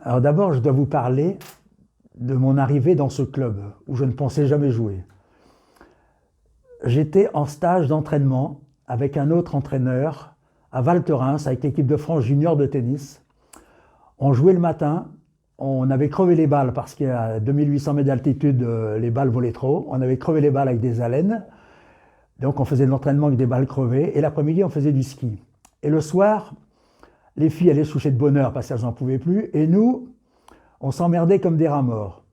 Alors d'abord, je dois vous parler de mon arrivée dans ce club où je ne pensais jamais jouer. J'étais en stage d'entraînement avec un autre entraîneur à Val Thorens avec l'équipe de France junior de tennis. On jouait le matin, on avait crevé les balles parce qu'à 2800 mètres d'altitude, les balles volaient trop. On avait crevé les balles avec des haleines. Donc on faisait de l'entraînement avec des balles crevées. Et l'après-midi, on faisait du ski. Et le soir, les filles allaient se coucher de bonne heure parce qu'elles n'en pouvaient plus. Et nous, on s'emmerdait comme des rats morts.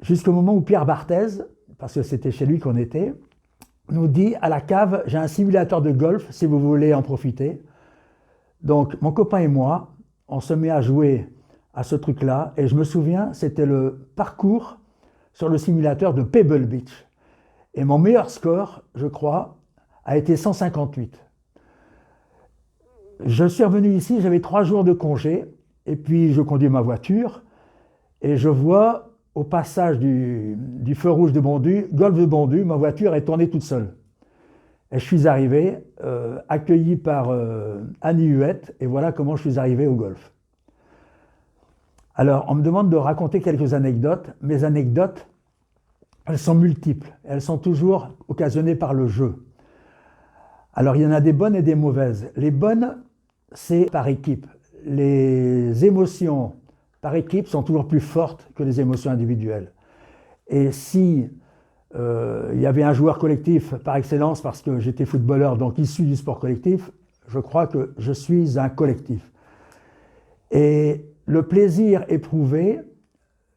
Jusqu'au moment où Pierre Barthez, parce que c'était chez lui qu'on était, nous dit à la cave, j'ai un simulateur de golf si vous voulez en profiter. Donc mon copain et moi, on se met à jouer à ce truc-là. Et je me souviens, c'était le parcours sur le simulateur de Pebble Beach. Et mon meilleur score, je crois, a été 158. Je suis revenu ici, j'avais 3 jours de congé. Et puis je conduis ma voiture et je vois au passage du feu rouge de Bondu, golf de Bondu, ma voiture est tournée toute seule. Et je suis arrivé, accueilli par Annie Huette, et voilà comment je suis arrivé au golf. Alors, on me demande de raconter quelques anecdotes. Mes anecdotes, elles sont multiples, elles sont toujours occasionnées par le jeu. Alors, il y en a des bonnes et des mauvaises. Les bonnes, c'est par équipe. Les émotions par équipe sont toujours plus fortes que les émotions individuelles. Et si il y avait un joueur collectif par excellence, parce que j'étais footballeur, donc issu du sport collectif, je crois que je suis un collectif. Et le plaisir éprouvé,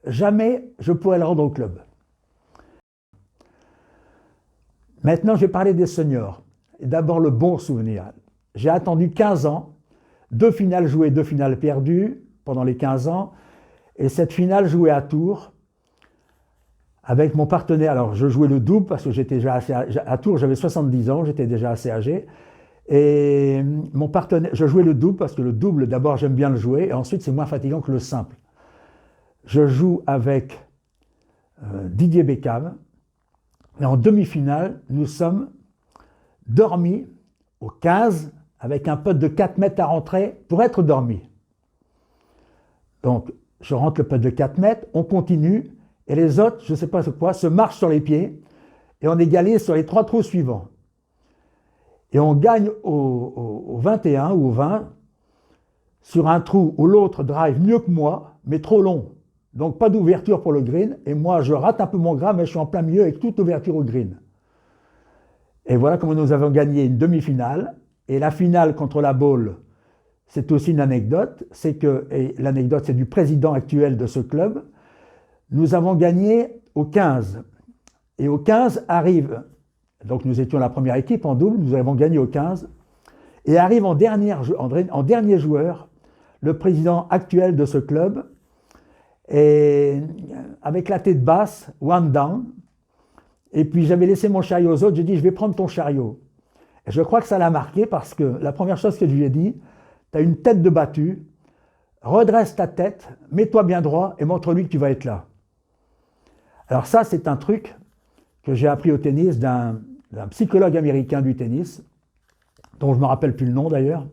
jamais je pourrais le rendre au club. Maintenant, je vais parler des seniors. Et d'abord, le bon souvenir. J'ai attendu 15 ans, 2 finales jouées, 2 finales perdues pendant les 15 ans, et cette finale jouée à Tours, avec mon partenaire. Alors, je jouais le double parce que j'étais déjà assez à Tours, j'avais 70 ans, j'étais déjà assez âgé. Et mon partenaire, je jouais le double parce que le double, d'abord, j'aime bien le jouer, et ensuite, c'est moins fatigant que le simple. Je joue avec Didier Beckham, et en demi-finale, nous sommes dormis au 15 avec un putt de 4 mètres à rentrer pour être dormi. Donc, je rentre le putt de 4 mètres, on continue, et les autres, je ne sais pas quoi, se marchent sur les pieds, et on égalise sur les 3 trous suivants. Et on gagne au 21 ou au 20, sur un trou où l'autre drive mieux que moi, mais trop long. Donc pas d'ouverture pour le green, et moi je rate un peu mon gras, mais je suis en plein milieu avec toute ouverture au green. Et voilà comment nous avons gagné une demi-finale, et la finale contre la Baule, c'est aussi une anecdote, c'est que, et l'anecdote c'est du président actuel de ce club, nous avons gagné au 15. Et au 15 arrive, donc nous étions la première équipe en double, nous avons gagné au 15, et arrive en dernier joueur, le président actuel de ce club, et avec la tête basse, one down, et puis j'avais laissé mon chariot aux autres, j'ai dit je vais prendre ton chariot. Et je crois que ça l'a marqué parce que la première chose que je lui ai dit, tu as une tête de battu, redresse ta tête, mets-toi bien droit et montre-lui que tu vas être là. Alors ça, c'est un truc que j'ai appris au tennis d'un psychologue américain du tennis, dont je ne me rappelle plus le nom d'ailleurs,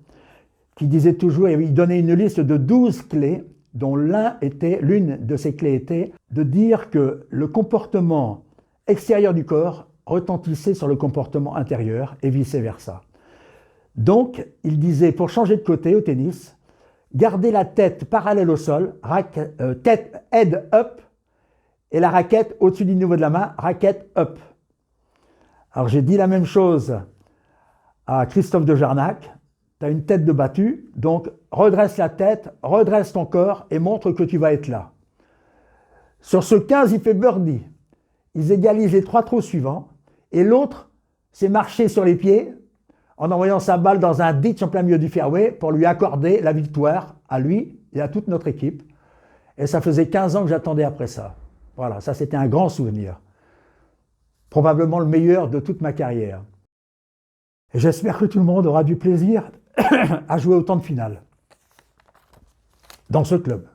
qui disait toujours, il donnait une liste de 12 clés, dont l'une de ces clés était de dire que le comportement extérieur du corps retentissait sur le comportement intérieur et vice-versa. Donc, il disait, pour changer de côté au tennis, gardez la tête parallèle au sol, tête head up, et la raquette au-dessus du niveau de la main, raquette up. Alors j'ai dit la même chose à Christophe de Jarnac, tu as une tête de battu, donc redresse la tête, redresse ton corps et montre que tu vas être là. Sur ce 15, il fait birdie. Ils égalisent les 3 trous suivants, et l'autre s'est marché sur les pieds en envoyant sa balle dans un ditch en plein milieu du fairway pour lui accorder la victoire à lui et à toute notre équipe. Et ça faisait 15 ans que j'attendais après ça. Voilà, ça c'était un grand souvenir. Probablement le meilleur de toute ma carrière. Et j'espère que tout le monde aura du plaisir à jouer autant de finales dans ce club.